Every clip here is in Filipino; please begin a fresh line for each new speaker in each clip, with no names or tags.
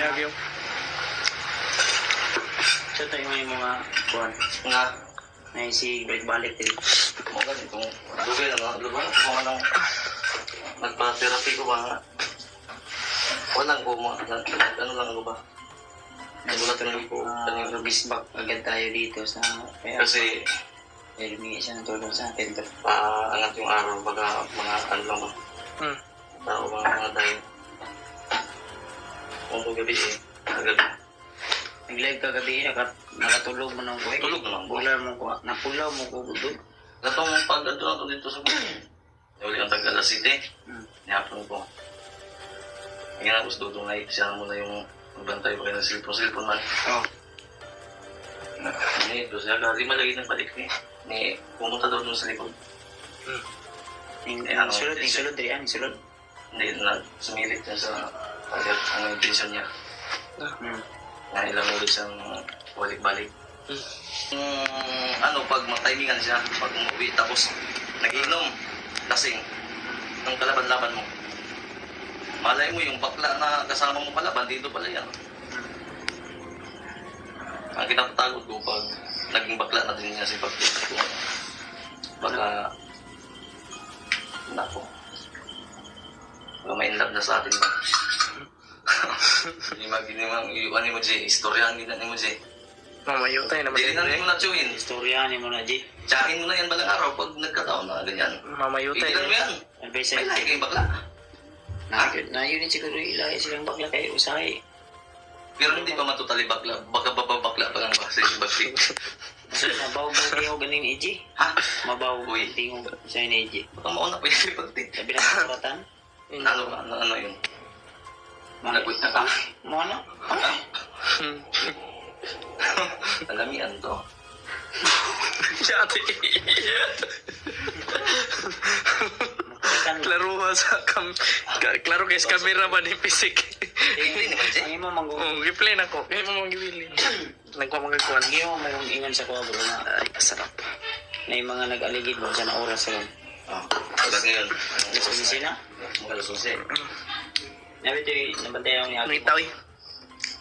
Yagyo.
So tayo yung mga buwan.
Nga.
Na si balik din.
Mga ganitong dugay na mga lupa. Mga nang nagpa-therapy ko ba nga. Walang ko mga ano lang ko ba. Nagulat rin ko.
Bisbak agad tayo dito sa...
Kasi
humingi siya ng tulong sa atin.
angat yung araw. Baga mga ano lang ba. Tao mga tayo. Kung gabi eh. Gabi.
Nag-live ka gabi, nakatulog mo ng kuwi.
Tulog naman ko.
Napulaw mo ko doon.
Gatong pag-adto na to dito sa buhay. Uli ang Tagala City. Nihapon ko. Ngayon tapos dudong na siya muna yung magbantay pa kayo ng silpon man.
Oo.
Doon siya gari malagi ng balik ni. Pumunta daw doon sa likod.
Sulod rin.
Hindi na sumilit niya sa ang intention niya. Na ilang ulit siyang balik-balik. Pag matimingan siya, pag umuwi, tapos nag-inom, lasing, ng kalaban-laban mo. Malay mo yung bakla na kasama mo palaban, dito pala yan. Ang kinapatagod ko pag naging bakla na din niya si Pagkita ko. Baka, nako, baka may inlove na sa atin ba? Hindi mo dyan, istoryahan din mo dyan.
Mamayo tayo naman.
Hindi na mo na tsuhin.
Istoryahan mo na, G.
Tsakin mo na yan balang araw pag nagkataon na ganyan.
Mamayo tayo.
Itilan mo yan. May lahi kayong bakla.
Na yun siguro ilahi silang bakla kayo usahay.
Pero hindi pa matutali bakla. Baka bababakla pa lang ba sa yung bakli.
So, mabaw-buti ako galing ni EJ.
Ha?
Mabaw-buti ako sa ni EJ.
Baka mauna pa yung pagti.
Sabi ng karatan.
Ano yun? Nagwit na ka.
Mo ano?
Alamian to.
Chate. Klaro guys, camera ba ni Pisik?
Hindi naman siya.
Ang imo manggo.
Replay na ko. Kaya mo magibili. Nagpamagagkuhan.
Ang imo mayroong ingon sa kuha bro na
Ay, kasarap.
na yung mga nag-aligid mo sa na oras ron.
Agad ngayon.
Sa opisina?
Magalas 11.
Nabi ito yung nabantayan ni Aki.
Ngitaw eh.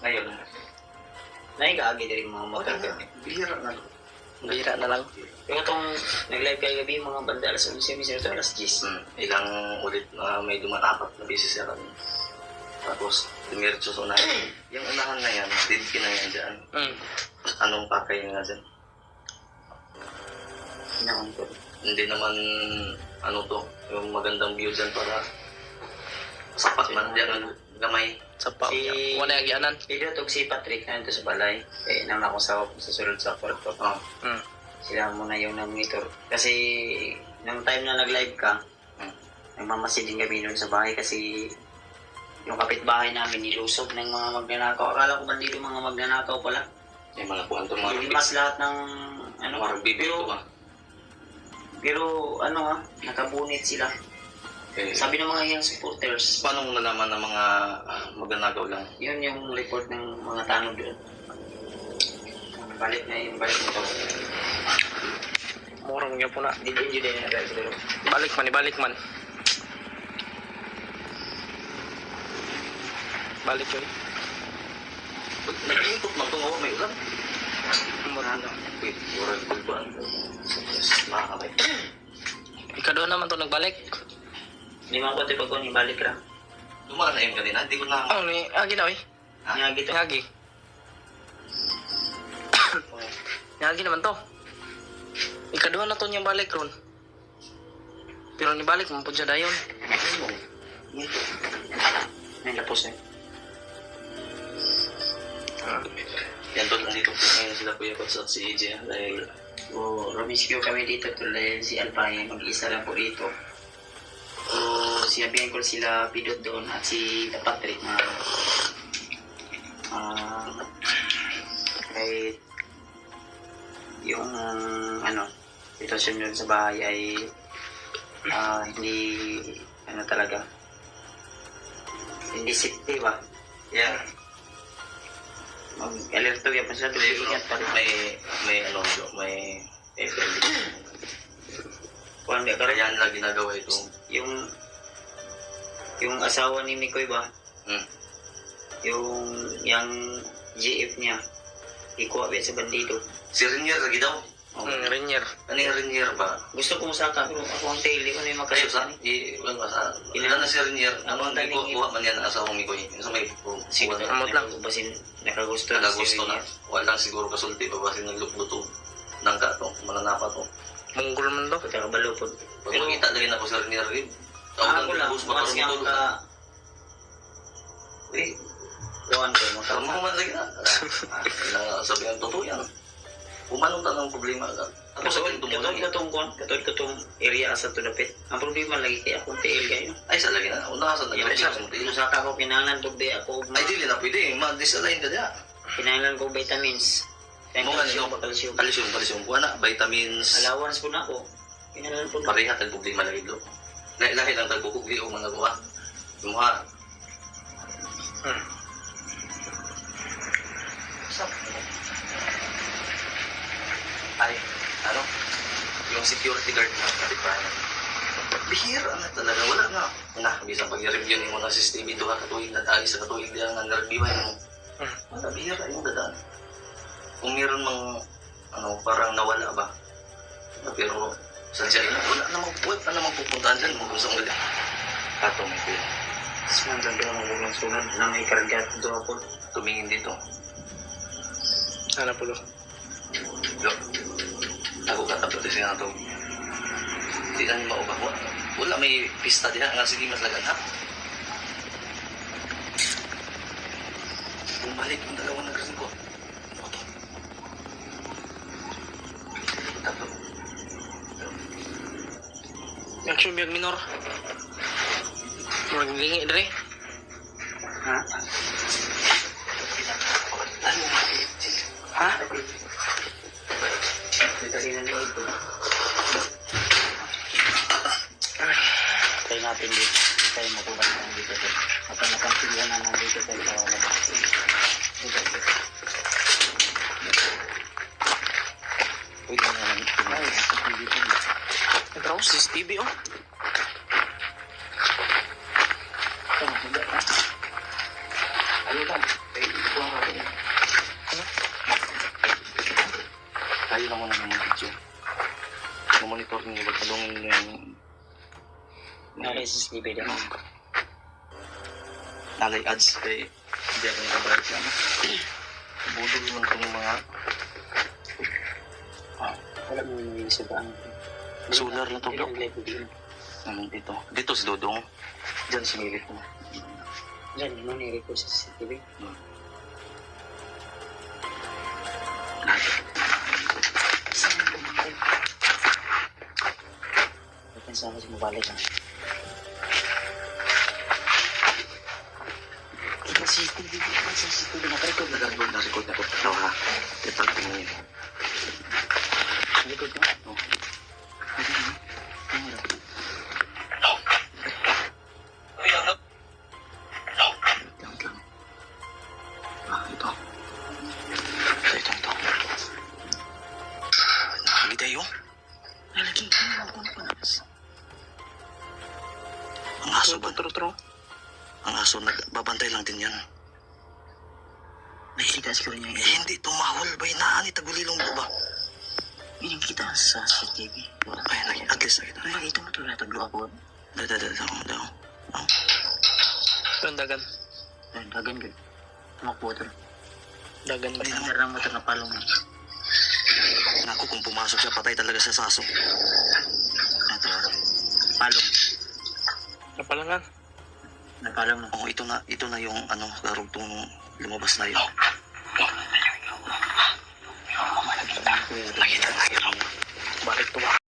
Ngayon.
Naikaagi din mga motor ka.
Bihira na.
Bihira na lang.
Pero itong nag-live kayo gabi mga banda alas 11, minsan ito alas 10.
Ilang ulit na may dumatapat na beses siya kami. Tapos, dumiretso sa unahan. Yung unahan na yan, didki na yan dyan. Anong pakay nga dyan?
Nakon.
Hindi naman, yung magandang view dyan para sapat man dyan, gamay.
Sa pa. Wala yung gianan.
Dito tog si Patrick na ito sa balay. Eh, nang ako sa sulod sa kwarto. Sila muna yung nag-monitor. Kasi, nung time na nag-live ka, nagmamasid din kami doon sa bahay kasi yung kapitbahay namin nilusog ng mga magnanakaw. Akala ko bandito mga magnanakaw pala.
Yung mga kuwantong mga
Ilimas lahat ng
mga bibiro ba?
Pero nakabunit sila. Sabi ng mga young supporters,
Paano mo nalaman ng mga magnanakaw lang?
yun yung report ng mga tanong doon. Balik nito.
Murang niya po na.
Hindi din na siguro.
Balik man. Balik yun.
Nag-input man itong may ulan. Wait, oral kulbaan. Makakabay.
Ikaw naman to nagbalik.
Hindi mga kote pag ni balik ra.
Dumaan na yun kanina, hindi ko na...
Ni Agi na eh.
Nyagi to.
Agi. Agi naman to. Ikaduha na to niyang balik ron. Pero ni balik mo po siya dayon.
May lapos eh.
Yan to, nandito po ngayon sila Kuya Kots at si EJ dahil
Romiscue kami dito tuloy si Alpay mag-isa lang po dito. Sinabihan ko sila Pidot doon at si Patrick na kahit yung sitwasyon yun sa bahay ay hindi talaga hindi safety ba?
yeah.
Mag-alerto yan pa sila ingat pa rin.
May FL.
Kung
Kaya yan lang ginagawa ito.
yung asawa ni Mikoy ba? yung GF niya, ikuha ba sa bandido.
Si Renier lagi daw.
Rainier.
Ano yung Renier ba?
Gusto ko musaka, pero ako ang tail, di ko na yung
Kayo sa,
makasakani.
wala sa, ilan na si Renier, ano ang
Ang
kuha man yan ang asawang Mikoy, sa may
Sige,
kuha na,
Amot lang.
Basin, nakagusto
nagagusto na, wala siguro kasulti pa ba sinagluto ng gato, mananapa to.
Munggol man daw.
Pagka kabalo po.
Pag makita lagi na ko si Renier rin,
Ako lang,
bus ba
mas nga
karon
ka... Eh, gawan ko,
Karon mo man lagi na. Sabi ang totoo yan. Umanong tanong problema agad. Ako sa pinto mo lagi.
Katod katong area asa to dapit. Ang problema lagi kay akong TL kayo.
Ay, sa lagi na. Unahasan na
Yung
lagi
isa,
sa mga
musaka ko kinahanglan to be ako.
Ay, dili na pwede. Ma-disalign ka dyan.
Kinahanglan ko vitamins.
Mo nga niyo.
Calcium.
Kalisyon. Buwan na. Vitamins.
Allowance po na ako. Kinahanglan ko.
Pareha tagproblema lagi do. Lahi lang tagbukugli o mga buwa. Lumuha. Ay, ano? Yung security guard na katipayan. Bihira na talaga. Wala na. Na, bisang pag-review ni mo na si Stevie doon katuig na tayo sa katuig diyan nga na-reviewan mo. Wala, bihira yung dadaan. Kung meron mang, parang nawala ba? Pero, saan siya ina? Wala namang pupuntahan dyan. Kung gusto mo ganyan. Kato may kuya.
Semandang doon ang ulang sunod na may kargat doon ako.
Tumingin dito.
Ano po lo?
Lo, ako katapos siya na ito. Hindi na niyo maubah. Wala may pista diha. Nga sige mas lagan ha. Bumalik yung dalawang nagresing ko. Ano to? Tatlo.
Action biyag minor. Murag lingi dre.
Ha?
Ano?
Ha?
Kasi na ito. Tayo natin dito. Tayo makuha na dito. At napansiluhan na nandito tayo sa labas. Pwede na lang ito.
Nagtraw si Stevie oh.
Ano lang? Ito ang akin.
Tayo na muna ng video. Monitor niyo ba talungin niyo yung
Naka-SSD din.
nalay ads kay hindi ako nakabayad siya. Budol lang itong mga
Wala mo yung isa ba?
solar na to, bro.
Live din.
Dito. Dito si Dodong. Diyan sumilip mo.
Diyan, ano nire-record sa CCTV? Ito sa akin mabalik ha. Ito CCTV, CCTV naka-record na.
Na-record na ko. Ito ha. Ito ko mo yun.
Record na?
Oh. Lang. Ito. Ito. Nakaliday yun.
Nalagay ka na ako na panas.
Ang aso ba?
True.
Ang aso nagbabantay lang din yan.
Nakikita siguro niya
Eh, hindi tumahol ba? Inaani tagulilong mo ba?
yung kita sa CCTV.
Ay, at least nakita.
Ano ito mo ito na taglo ako?
Daw.
Yung dagan.
Ayun, dagan ka. Tumakbo ito.
Dagan ba?
Hindi naman lang mo ito napalong.
Naku, kung pumasok siya, patay talaga sa saso.
Ito, palong.
Napalangan.
Napalong na.
Oo, ito na yung karugtong lumabas na yun. Nakita.
Balik to ba?